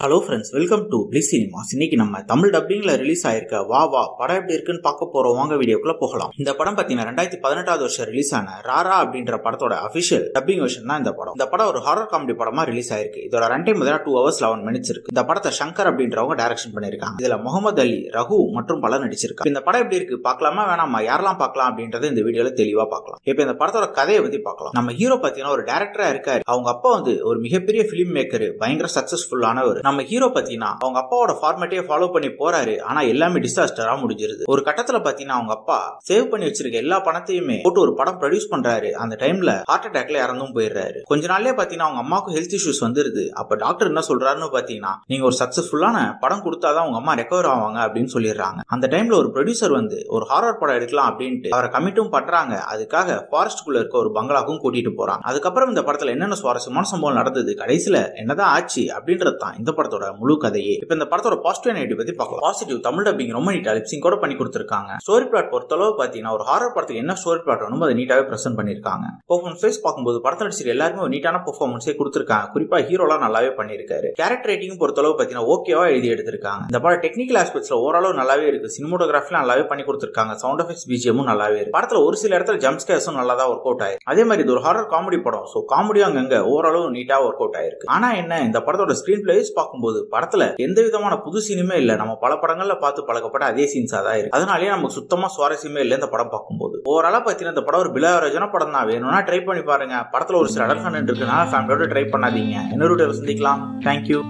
Hello friends, welcome to bliss cinemas. இன்னைக்கு நம்ம Tamil டப்பிங்ல release ஆயிருக்க வா வா படம் எப்படி இருக்குன்னு பார்க்க போறோம். வாங்க வீடியோக்குள்ள போகலாம். இந்த படம் பாத்தீங்கன்னா 2018 வருஷம் ரிலீஸ் ஆன ராரா அப்படின்ற படத்தோட அபிஷியல் டப்பிங் வெர்ஷன் தான் இந்த படம். இந்த படம் ஒரு ஹாரர் காமெடி படமா ரிலீஸ் ஆயிருக்கு. இதோட ரன் டைம் 2 hours 11 minutes இருக்கு. இந்த படத்தை சங்கர் அப்படின்றவங்க டைரக்ஷன் பண்ணிருக்காங்க. இதுல முகமது அலி, ரகு மற்றும் பலர் நடிச்சிருக்காங்க. இந்த படம் எப்படி இருக்கு பார்க்கலாமா வேணாமா, யாரெல்லாம் பார்க்கலாம் அப்படின்றத இந்த வீடியோல தெளிவா பார்க்கலாம். இப்ப இந்த படத்தோட கதையை பத்தி பார்க்கலாம். நம்ம ஹீரோ பாத்தீங்கன்னா ஒரு டைரக்டரா இருக்காரு. அவங்க அப்பா ஒரு மிகப்பெரிய பிலிம் மேக்கர், பயங்கர சக்சஸ்ஃபுல்லானவர். நம்ம ஹீரோ பாத்தீங்கன்னா அவங்க அப்பாவோட ஃபார்மேட்டே ஃபாலோ பண்ணி போறாரு. ஆனா எல்லாமே டிசாஸ்டரா முடிஞ்சிருது. ஒரு கட்டத்துல பாத்தீங்கன்னா அவங்க அப்பா சேவ் பண்ணி வச்சிருக்க எல்லா பணத்தையுமே போட்டு ஒரு படம் ப்ரொடியூஸ் பண்றாரு. அந்த டைம்ல ஹார்ட் அட்டாக்ல இறந்தும் போயிடுறாரு. கொஞ்ச நாள்லயே பாத்தீங்கன்னா அவங்க அம்மாவுக்கு ஹெல்த் இஷ்யூஸ் வந்துருது. அப்ப டாக்டர் என்ன சொல்றாருன்னு பாத்தீங்கன்னா, நீங்க ஒரு சக்சஸ்ஃபுல்லான படம் கொடுத்தாதான் உங்க அம்மா ரெக்கவர் ஆவாங்க அப்படின்னு சொல்லிடுறாங்க. அந்த டைம்ல ஒரு ப்ரொடியூசர் ஒரு ஹாரர் படம் எடுக்கலாம் அப்படின்ட்டு அவரை கமிட்டும் பண்றாங்க. அதுக்காக ஃபாரஸ்ட்குள்ள இருக்க ஒரு பங்களாக்கும் கூட்டிட்டு போறாங்க. அதுக்கப்புறம் இந்த படத்துல என்னென்ன சுவாரஸ்யமான சம்பவம் நடந்தது, கடைசியில என்னதான் ஆச்சு அப்படின்றது தான் இந்த படத்தோட முழு கதையே. இப்ப இந்த படத்தோட பாசிட்டிவ் நெகட்டிவ் பத்தி பார்க்கலாம். பாசிட்டிவ், தமிழ் டப்பிங் ரொம்ப நீட்டா லிப்சிங் கூட பண்ணி கொடுத்திருக்காங்க. ஸ்டோரி பிளாட் பொறுத்தளவு பாத்தீங்கன்னா ஒரு ஹாரர் படத்துக்கு என்ன ஸ்டோரி பிளாட் வேணுமோ அதை நீட்டாவே பிரசன்ட் பண்ணிருக்காங்க. பெர்ஃபார்மன்ஸ் வைஸ் பார்க்கும்போது படத்துல நடிச்சிருக்க எல்லாருமே ஒரு நீட்டான பெர்ஃபார்மன்ஸே கொடுத்திருக்காங்க. குறிப்பா ஹீரோலாம் நல்லாவே பண்ணிருக்காரு. கேரக்டர் ரைட்டிங் பொறுத்தளவு பாத்தீங்கன்னா ஓகேவா எழுதி எடுத்திருக்காங்க. இந்த படம் டெக்னிக்கல் ஆஸ்பெக்ட்ஸ்ல ஓரளவு நல்லாவே இருக்கு. சினிமோட்டோகிராஃபில நல்லாவே பண்ணி கொடுத்திருக்காங்க. சவுண்ட் எஃபெக்ட்ஸ், பிஜிஎமும் நல்லாவே இருக்கு. படத்துல ஒரு சில இடத்துல ஜம்ப் ஸ்கேர்ஸும் நல்லா தான் ஒர்க் அவுட் ஆயிருக்கு. அதே மாதிரி இது ஒரு ஹாரர் காமெடி படம். சோ காமெடியும் அங்கங்க ஓரளவு நீட்டா ஒர்க் அவுட் ஆயிருக்கு. ஆனா என்ன, இந்த படத்தோட ஸ்கிரீன் பிளேஸ் பார்க்கும்போது படத்துல எந்த விதமான புது சீனுமே இல்ல. நம்ம பல படங்கள்ல பார்த்து பழக்கப்பட்ட அதே சீன்ஸா தான் இருக்கு. அதனாலேயே நமக்கு சுத்தமா சுவாரஸ்யமே இல்ல இந்த படம் பார்க்கும்போது. ஓவராலா பாத்தீங்கன்னா இந்த படம் ஒரு பிலோ ஆவரேஜான படம் தான். வேணும்னா ட்ரை பண்ணி பாருங்க. படத்துல ஒரு சில அடல்ட் கண்டென்ட் இருக்குனால ஃபேமிலியோட ட்ரை பண்ணாதீங்க. இன்னொரு வீடியோல சந்திக்கலாம். தேங்க்யூ.